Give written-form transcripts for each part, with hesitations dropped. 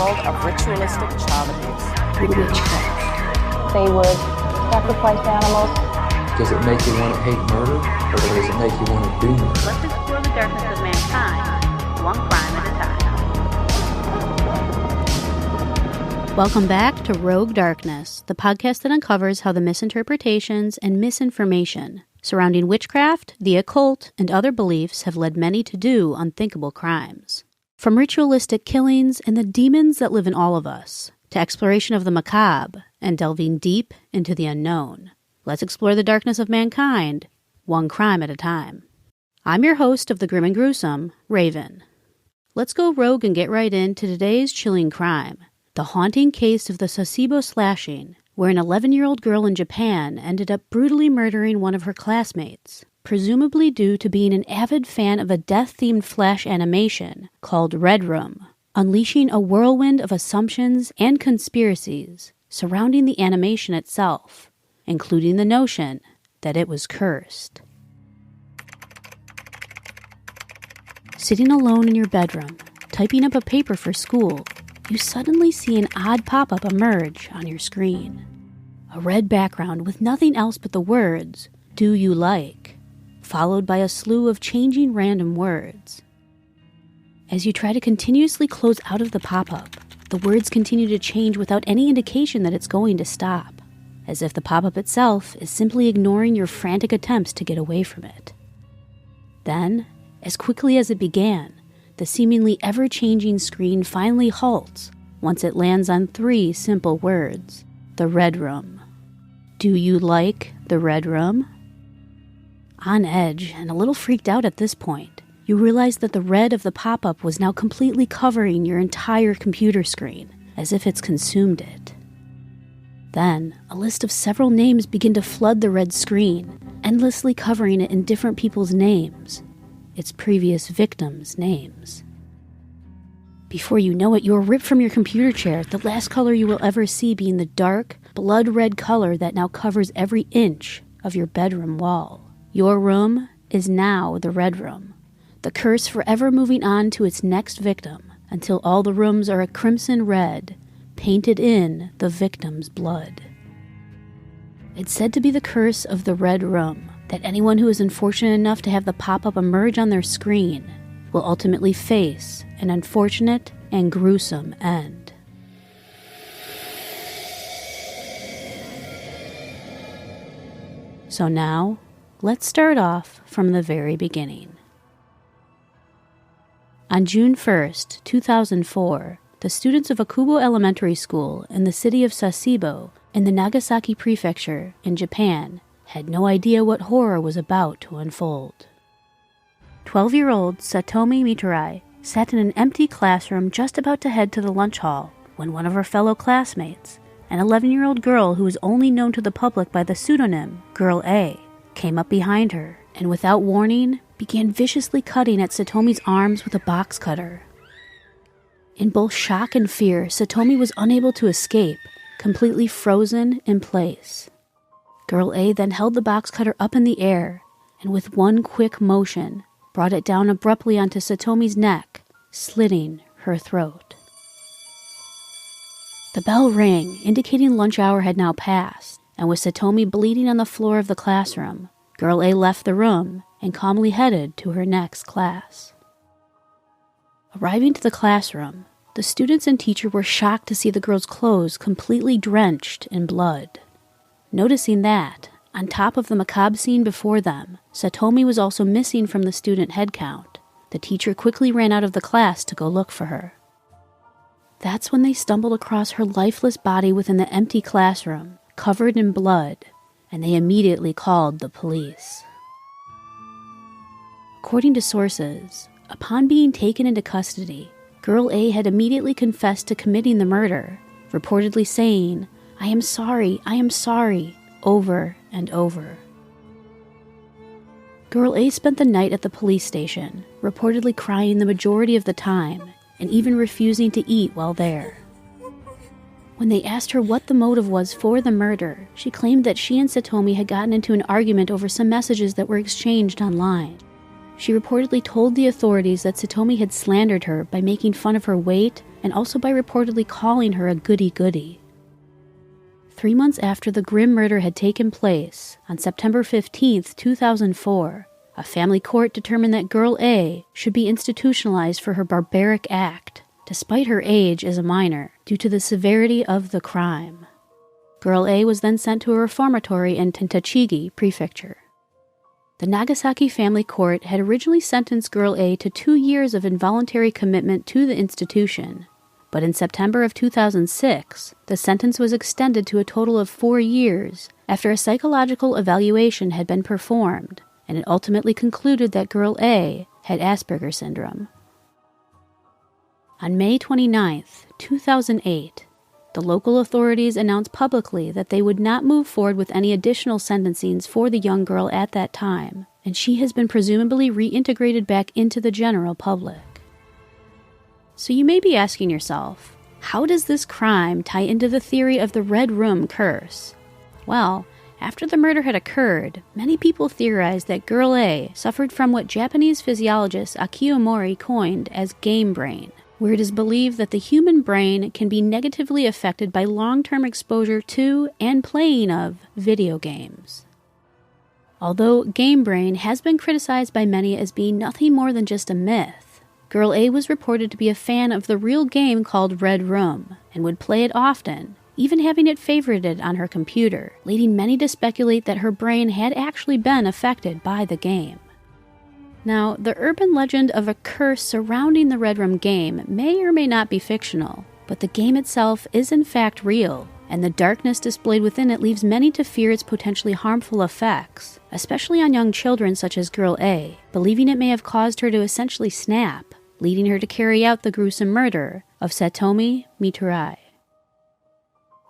world of ritualistic child abuse. Witchcraft. They would sacrifice animals. Does it make you want to hate murder, or does it make you want to do murder? Let's explore the darkness of mankind, one crime at a time. Welcome back to Rogue Darkness, the podcast that uncovers how the misinterpretations and misinformation surrounding witchcraft, the occult, and other beliefs have led many to do unthinkable crimes. From ritualistic killings and the demons that live in all of us, to exploration of the macabre and delving deep into the unknown. Let's explore the darkness of mankind, one crime at a time. I'm your host of The Grim and Gruesome, Raven. Let's go rogue and get right into today's chilling crime, the haunting case of the Sasebo Slashing, where an 11-year-old girl in Japan ended up brutally murdering one of her classmates, presumably due to being an avid fan of a death-themed flash animation called Red Room, unleashing a whirlwind of assumptions and conspiracies surrounding the animation itself, including the notion that it was cursed. Sitting alone in your bedroom, typing up a paper for school, you suddenly see an odd pop-up emerge on your screen. A red background with nothing else but the words, "Do you like?" followed by a slew of changing random words. As you try to continuously close out of the pop-up, the words continue to change without any indication that it's going to stop, as if the pop-up itself is simply ignoring your frantic attempts to get away from it. Then, as quickly as it began, the seemingly ever-changing screen finally halts once it lands on 3 simple words: the Red Room. Do you like the Red Room? On edge and a little freaked out at this point, you realize that the red of the pop-up was now completely covering your entire computer screen, as if it's consumed it. Then, a list of several names begin to flood the red screen, endlessly covering it in different people's names, its previous victims' names. Before you know it, you are ripped from your computer chair, the last color you will ever see being the dark, blood-red color that now covers every inch of your bedroom wall. Your room is now the Red Room, the curse forever moving on to its next victim until all the rooms are a crimson red, painted in the victim's blood. It's said to be the curse of the Red Room that anyone who is unfortunate enough to have the pop-up emerge on their screen will ultimately face an unfortunate and gruesome end. So now, let's start off from the very beginning. On June 1st, 2004, the students of Akubo Elementary School in the city of Sasebo in the Nagasaki Prefecture in Japan had no idea what horror was about to unfold. 12-year-old Satomi Mitarai sat in an empty classroom just about to head to the lunch hall when one of her fellow classmates, an 11-year-old girl who was only known to the public by the pseudonym Girl A, came up behind her and without warning began viciously cutting at Satomi's arms with a box cutter. In both shock and fear, Satomi was unable to escape, completely frozen in place. Girl A then held the box cutter up in the air and with one quick motion brought it down abruptly onto Satomi's neck, slitting her throat. The bell rang, indicating lunch hour had now passed, and with Satomi bleeding on the floor of the classroom, Girl A left the room and calmly headed to her next class. Arriving to the classroom, the students and teacher were shocked to see the girl's clothes completely drenched in blood. Noticing that, on top of the macabre scene before them, Satomi was also missing from the student head count, the teacher quickly ran out of the class to go look for her. That's when they stumbled across her lifeless body within the empty classroom, covered in blood, and they immediately called the police. According to sources, upon being taken into custody, Girl A had immediately confessed to committing the murder, reportedly saying, I am sorry, over and over. Girl A spent the night at the police station, reportedly crying the majority of the time, and even refusing to eat while there. When they asked her what the motive was for the murder, she claimed that she and Satomi had gotten into an argument over some messages that were exchanged online. She reportedly told the authorities that Satomi had slandered her by making fun of her weight and also by reportedly calling her a goody-goody. 3 months after the grim murder had taken place, on September 15th, 2004, a family court determined that Girl A should be institutionalized for her barbaric act, despite her age as a minor, due to the severity of the crime. Girl A was then sent to a reformatory in Tentachigi Prefecture. The Nagasaki family court had originally sentenced Girl A to 2 years of involuntary commitment to the institution, but in September of 2006, the sentence was extended to a total of 4 years after a psychological evaluation had been performed, and it ultimately concluded that Girl A had Asperger's syndrome. On May 29, 2008, the local authorities announced publicly that they would not move forward with any additional sentencings for the young girl at that time, and she has been presumably reintegrated back into the general public. So you may be asking yourself, how does this crime tie into the theory of the Red Room curse? Well, after the murder had occurred, many people theorized that Girl A suffered from what Japanese physiologist Akio Mori coined as game brain, where it is believed that the human brain can be negatively affected by long-term exposure to and playing of video games. Although game brain has been criticized by many as being nothing more than just a myth, Girl A was reported to be a fan of the real game called Red Room, and would play it often, even having it favorited on her computer, leading many to speculate that her brain had actually been affected by the game. Now, the urban legend of a curse surrounding the Red Room game may or may not be fictional, but the game itself is in fact real, and the darkness displayed within it leaves many to fear its potentially harmful effects, especially on young children such as Girl A, believing it may have caused her to essentially snap, leading her to carry out the gruesome murder of Satomi Miturai.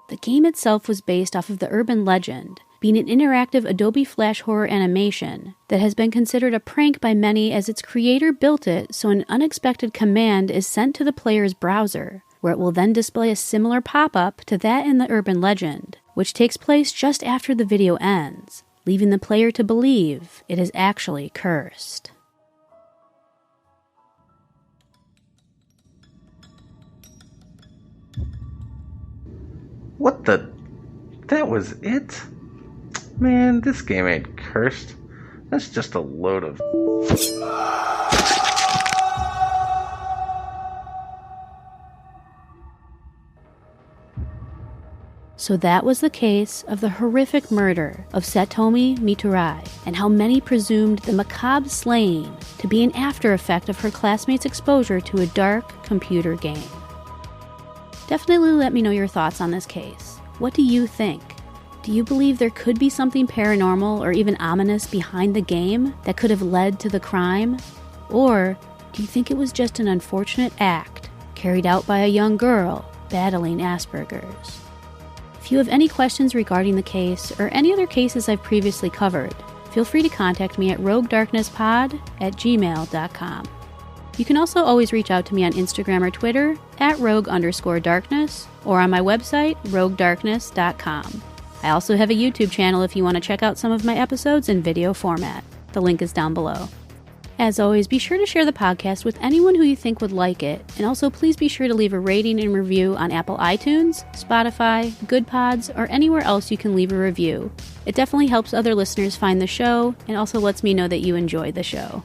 The game itself was based off of the urban legend, being an interactive Adobe Flash horror animation that has been considered a prank by many as its creator built it so an unexpected command is sent to the player's browser, where it will then display a similar pop-up to that in the urban legend, which takes place just after the video ends, leaving the player to believe it is actually cursed. What the? That was it? Man, this game ain't cursed. That's just a load of... So that was the case of the horrific murder of Satomi Miturai, and how many presumed the macabre slaying to be an after effect of her classmates' exposure to a dark computer game. Definitely let me know your thoughts on this case. What do you think? Do you believe there could be something paranormal or even ominous behind the game that could have led to the crime? Or do you think it was just an unfortunate act carried out by a young girl battling Asperger's? If you have any questions regarding the case or any other cases I've previously covered, feel free to contact me at roguedarknesspod@gmail.com. You can also always reach out to me on Instagram or Twitter at rogue_darkness or on my website, roguedarkness.com. I also have a YouTube channel if you want to check out some of my episodes in video format. The link is down below. As always, be sure to share the podcast with anyone who you think would like it, and also please be sure to leave a rating and review on Apple iTunes, Spotify, Good Pods, or anywhere else you can leave a review. It definitely helps other listeners find the show, and also lets me know that you enjoy the show.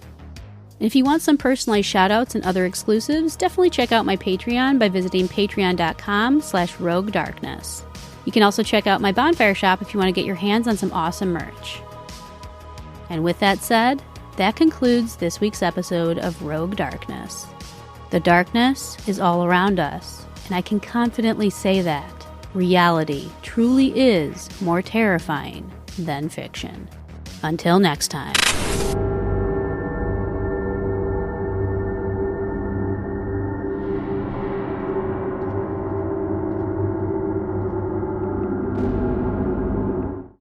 And if you want some personalized shoutouts and other exclusives, definitely check out my Patreon by visiting patreon.com/roguedarkness. You can also check out my Bonfire shop if you want to get your hands on some awesome merch. And with that said, that concludes this week's episode of Rogue Darkness. The darkness is all around us, and I can confidently say that reality truly is more terrifying than fiction. Until next time.